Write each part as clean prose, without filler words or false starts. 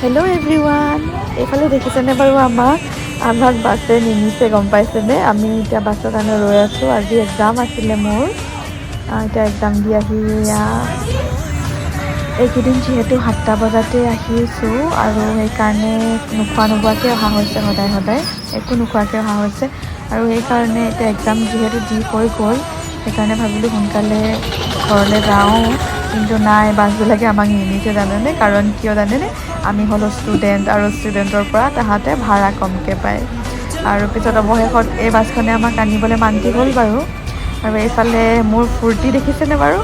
Hello' everyone, এইফালে দেখিছেনে বাৰু আমাক বাছে নিনিছে, গম পাইছেনে? আমি এতিয়া বাছৰ কাৰণে ৰৈ আছোঁ। আজি এক্সাম আছিলে মোৰ। এতিয়া এক্সাম দি আহি এইকেইদিন যিহেতু 7টা বজাতে আহিছোঁ আৰু সেইকাৰণে নোখোৱাকৈ অহা হৈছে, সদায় একো নোখোৱাকৈ অহা হৈছে। আৰু সেইকাৰণে এতিয়া এক্সাম যিহেতু দি হৈ গ'ল, সেইকাৰণে ভাবিলোঁ সোনকালে ঘৰলৈ যাওঁ। কিন্তু নাই, বাছবিলাকে আমাক নিনিছে, জানেনে? কাৰণ কিয় জানেনে? আমি হ'লোঁ ষ্টুডেণ্ট আৰু ষ্টুডেণ্টৰ পৰা তাহাঁতে ভাড়া কমকৈ পায়। আৰু পিছত অৱশেষত এই বাছখনে আমাক আনিবলৈ মান্তি হ'ল বাৰু। আৰু এইফালে মোৰ ফূৰ্তি দেখিছেনে বাৰু?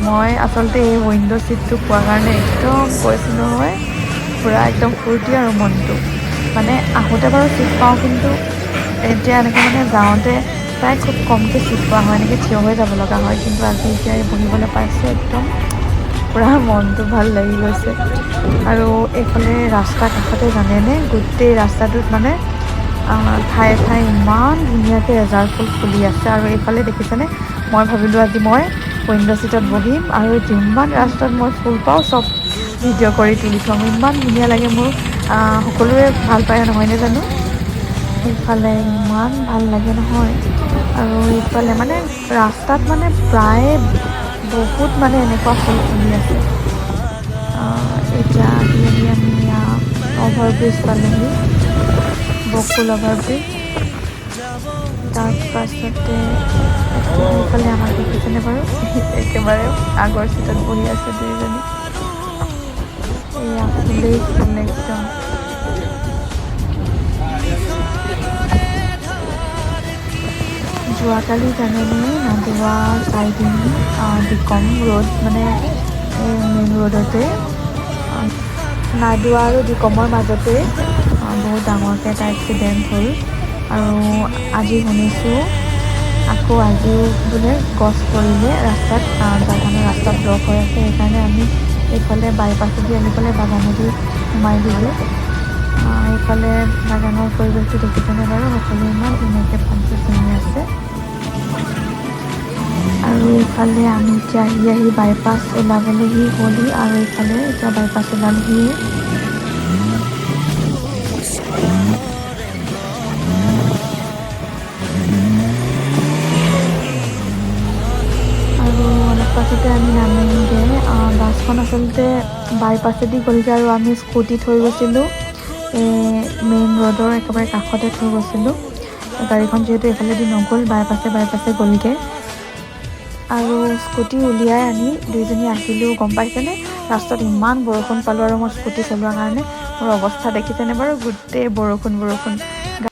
মই আচলতে এই উইণ্ডো ছিটটো পোৱাৰ কাৰণে একদম কৈছোঁ নহয়, পূৰা একদম ফূৰ্তি আৰু মনটো। মানে আহোঁতে বাৰু ছিট পাওঁ, কিন্তু এতিয়া এনেকৈ মানে যাওঁতে প্ৰায় খুব কমকৈ ছিট পোৱা হয়, এনেকৈ থিয় হৈ যাব লগা হয়। কিন্তু আজি এতিয়া বহিবলৈ পাইছোঁ, একদম পূৰা মনটো ভাল লাগি গৈছে। আৰু এইফালে ৰাস্তাৰ কাষতে জানেনে, গোটেই ৰাস্তাটোত মানে ঠায়ে ঠায়ে ইমান ধুনীয়াকৈ এজাৰ ফুল ফুলি আছে। আৰু এইফালে দেখিছেনে, মই ভাবিলোঁ আজি মই উইণ্ডো ছিটত বহিম আৰু যিমান ৰাস্তাত মই ফুল পাওঁ চব ভিডিঅ' কৰি তুলি থ'ম। ইমান ধুনীয়া লাগে মোৰ, সকলোৱে ভাল পায় নহয়নে জানো? এইফালে ইমান ভাল লাগে নহয়। আৰু এইফালে মানে ৰাস্তাত মানে প্ৰায়ে বহুত মানে এনেকুৱা ফুল ফুলি আছে। এতিয়া আহি আমি অভাৰব্ৰিজ পালোঁহি, বকুল অভাৰব্ৰিজ। তাৰ পাছতে এতিয়া সেইফালে আমাক দেখিছেনে বাৰু? একেবাৰে আগৰ চিটত বহি আছে দুইজনী। এয়া ফুলেই ফুল একদম। যোৱাকালি জানেনে, নাদোৱা চাইডিং দিকম ৰোড, মানে মেইন ৰোডতে নাদোৱা আৰু দিকমৰ মাজতে বহুত ডাঙৰকৈ এটা এক্সিডেণ্ট হ'ল। আৰু আজি শুনিছোঁ আকৌ আজিও বোলে গছ পৰিলে ৰাস্তাত, যাৰ কাৰণে ৰাস্তাত ব্লক হৈ আছে। সেইকাৰণে আমি এইফালে বাইপাছেদি আহি পেলাই বাগানেদি সোমাই দিলোঁ। এইফালে বাগানৰ পৰিৱেশটো দেখিছেনে বাৰু? সকলোৱে ইমান ধুনীয়াকৈ ফুলটো চিঙি আছে। আৰু এইফালে আমি এতিয়া আহি বাইপাছ ওলাবলৈহি হ'লি, আৰু এইফালে এতিয়া বাইপাছ ওলালোহি। আৰু অলপ পাছতে আমি নামিমগৈ। বাছখন আচলতে বাইপাছেদি গ'লগৈ আৰু আমি স্কুটি থৈ গৈছিলোঁ মেইন ৰোডৰ একেবাৰে কাষতে থৈ গৈছিলোঁ। গাড়ীখন যিহেতু এইফালেদি নগ'ল, বাইপাছে গ'লগৈ। আৰু স্কুটি উলিয়াই আনি দুইজনী আহিলোঁ, গম পাইছেনে? ৰাস্তাত ইমান বৰষুণ পালোঁ আৰু মই স্কুটি চলোৱাৰ কাৰণে মোৰ অৱস্থা দেখিছেনে বাৰু? গোটেই বৰষুণ।